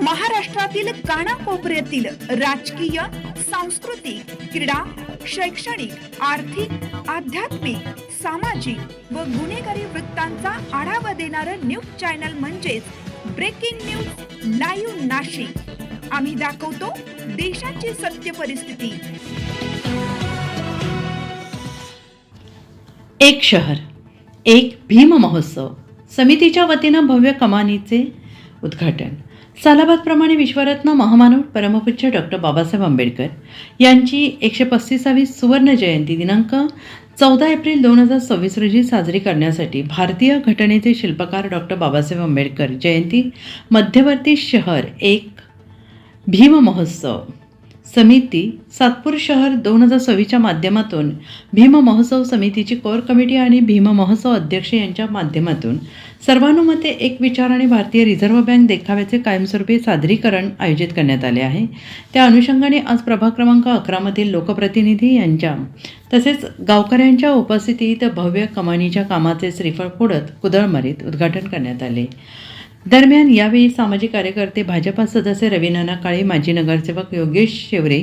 महाराष्ट्रातील कानाकोपऱ्यातील राजकीय, सांस्कृतिक, क्रीडा, शैक्षणिक, आर्थिक, आध्यात्मिक, सामाजिक व गुन्हेगारी वृत्तांचा आढावा देणारं न्यूज चॅनल म्हणजेच ब्रेकिंग न्यूज लाईव्ह नाशिक। आम्ही दाखवतो देशाची सत्य परिस्थिती। एक शहर एक भीम महोत्सव समितीच्या वतीनं भव्य कमानीचे उद्घाटन। सालाबादप्रमाणे विश्वरत्न महामानव परमपूज्य डॉक्टर बाबासाहेब आंबेडकर यांची 135वी सुवर्ण जयंती दिनांक 14 एप्रिल 2026 रोजी साजरी करण्यासाठी भारतीय घटनेचे शिल्पकार डॉक्टर बाबासाहेब आंबेडकर जयंती मध्यवर्ती शहर एक भीम महोत्सव समिती सातपूर शहर 2026च्या माध्यमातून भीम महोत्सव समितीची कोर कमिटी आणि भीम महोत्सव अध्यक्ष यांच्या माध्यमातून सर्वानुमते एक विचार आणि भारतीय रिझर्व्ह बँक देखाव्याचे कायमस्वरूपी सादरीकरण आयोजित करण्यात आले आहे। त्या अनुषंगाने आज प्रभाग क्रमांक 11 मधील लोकप्रतिनिधी यांच्या तसेच गावकऱ्यांच्या उपस्थितीत भव्य कमानीच्या कामाचे श्रीफळ फोडत कुदळ उद्घाटन करण्यात आले। दरम्यान यावेळी सामाजिक कार्यकर्ते, भाजपा सदस्य रवी नाना काळे, माजी नगरसेवक योगेश शेवरे,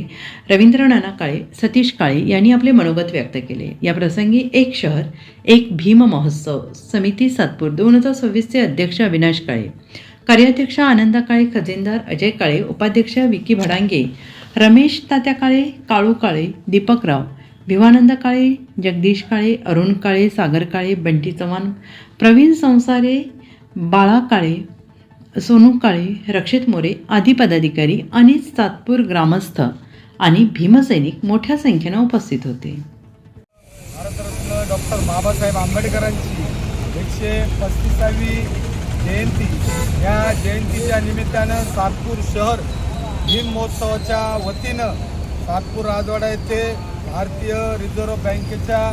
रवींद्र नाना काळे, सतीश काळे यांनी आपले मनोगत व्यक्त केले। या प्रसंगी एक शहर एक भीम महोत्सव समिती सातपूर 2026चे अध्यक्ष अविनाश काळे, कार्याध्यक्ष आनंदा काळे, खजिनदार अजय काळे, उपाध्यक्ष विकी भडांगे, रमेश तात्या काळे, काळू काळे, दीपकराव, भिवानंद काळे, जगदीश काळे, अरुण काळे, सागर काळे, बंटी चव्हाण, प्रवीण संसारे, बाळा काळे, सोनू काळे, रक्षित मोरे आदी पदाधिकारी आणि सातपूर ग्रामस्थ आणि भीमसैनिक मोठ्या संख्येने उपस्थित होते। भारतरत्न डॉक्टर बाबासाहेब आंबेडकरांची 135वी जयंती, या जयंतीच्या निमित्तानं सातपूर शहर भीम महोत्सवाच्या वतीनं सातपूर राजवाडा येथे भारतीय रिझर्व्ह बँकेच्या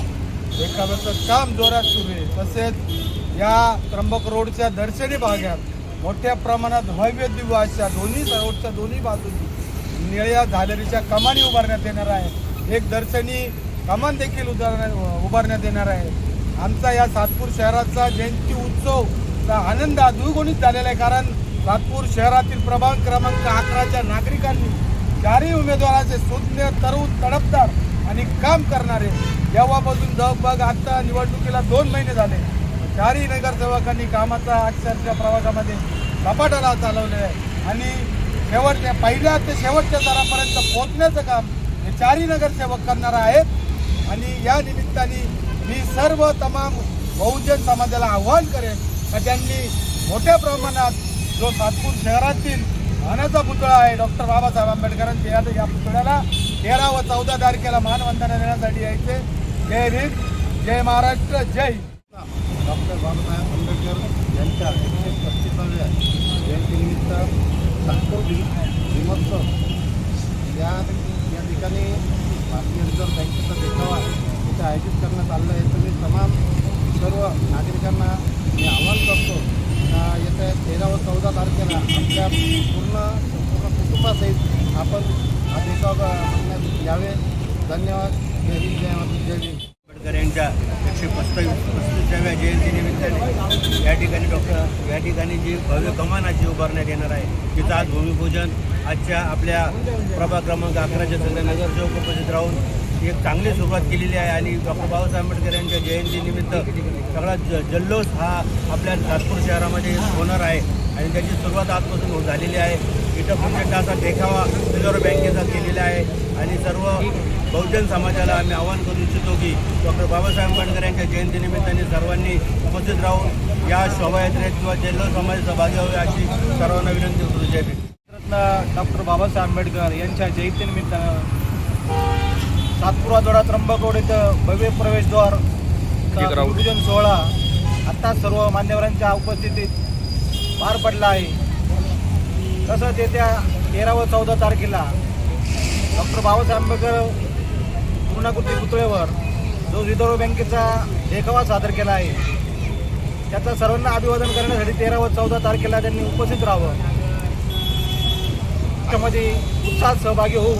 देखाव्याचं काम जोरात सुरू आहे। तसेच या त्र्यंबक रोडच्या दर्शनी भागात मोठ्या प्रमाणात भव्य दिव्य अशा दोन्ही रोडच्या दोन्ही बाजूनी निळ्या झालरीच्या कमानी उभारण्यात येणार आहे। एक दर्शनी कमान देखील उभारण्यात येणार आहे। आमचा या सातपूर शहराचा जयंती उत्सवचा आनंद द्विगुणित झालेला आहे, कारण सातपूर शहरातील प्रभाग क्रमांक 11च्या नागरिकांनी चारही उमेदवाराचे सुज्ञ, तडफदार आणि काम करणारे जेव्हापासून जगभग आता निवडणुकीला 2 महिने झाले, चारही नगरसेवकांनी कामाचा अक्षरशः प्रवासामध्ये झपाट्याला चालवले आहे आणि शेवटच्या पहिल्या ते शेवटच्या स्तरापर्यंत पोहोचण्याचं काम हे चारही नगरसेवक करणार आहेत। आणि या निमित्ताने मी सर्व तमाम बहुजन समाजाला आव्हान करेन की त्यांनी मोठ्या प्रमाणात जो सातपूर शहरातील मानाचा पुतळा आहे डॉक्टर बाबासाहेब आंबेडकरांच्या या पुतळ्याला 13 व 14 तारखेला मानवंदना देण्यासाठी यायचे। जय भीम, जय महाराष्ट्र, जय। डॉक्टर बाबासाहेब आंबेडकर यांच्या 135व्या जयंतीनिमित्त सातपूर भीमोत्सव या ठिकाणी भारतीय रिझर्व्ह बँकेचा देखावा इथे आयोजित करण्यात आलेला आहे। तर मी तमाम सर्व नागरिकांना मी आवाहन करतो येत्या 13 व 14 तारखेला आमच्या संपूर्ण कुटुंबासहित आपण हा देखावा बघण्यात यावे। धन्यवाद। जय हिंद, जय महाराष्ट्र, जय भीम। आंबेडकर यांच्या 135व्या जयंतीनिमित्ताने या ठिकाणी जी भव्य कमान आज उभारण्यात येणार आहे, तिचं आज भूमिपूजन आजच्या आपल्या प्रभाग क्रमांक 11च्या सगळ्या नगरसेवक उपस्थित राहून एक चांगली सुरुवात केलेली आहे। आणि डॉक्टर बाबासाहेब आंबेडकर यांच्या जयंतीनिमित्त सगळा जल्लोष हा आपल्या सातपूर शहरामध्ये होणार आहे आणि त्याची सुरुवात आजपासून झालेली आहे। इथं प्रचंड असा देखावा रिझर्व्ह बँकेचा केलेला आहे आणि सर्व बहुजन समाजाला आम्ही आवाहन करू इच्छितो की डॉक्टर बाबासाहेब आंबेडकर यांच्या जयंतीनिमित्ताने सर्वांनी उपस्थित राहून या शोभायात्रेत किंवा जल्लोष समाजात सहभागी व्हावे अशी सर्वांना विनंती करू। जय भीम। भारतरत्न डॉक्टर बाबासाहेब आंबेडकर यांच्या जयंतीनिमित्तानं सातपूर राजवाडा त्र्यंबक रोड इथं भव्य प्रवेशद्वार भूमिपूजन सोहळा आता सर्व मान्यवरांच्या उपस्थितीत पार पडला आहे। तसंच येत्या 13 व 14 तारखेला डॉक्टर बाबासाहेब आंबेडकर पूर्णाकृती पुतळ्यावर जो रिझर्व्ह बँकेचा देखावा सादर केला आहे, त्याचं सर्वांना अभिवादन करण्यासाठी 13 व 14 तारखेला त्यांनी उपस्थित राहावं, त्यामध्ये उत्साहात सहभागी होऊन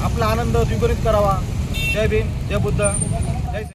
आपला आनंद द्विगुणित करावा। जय भीम, जय बुद्ध।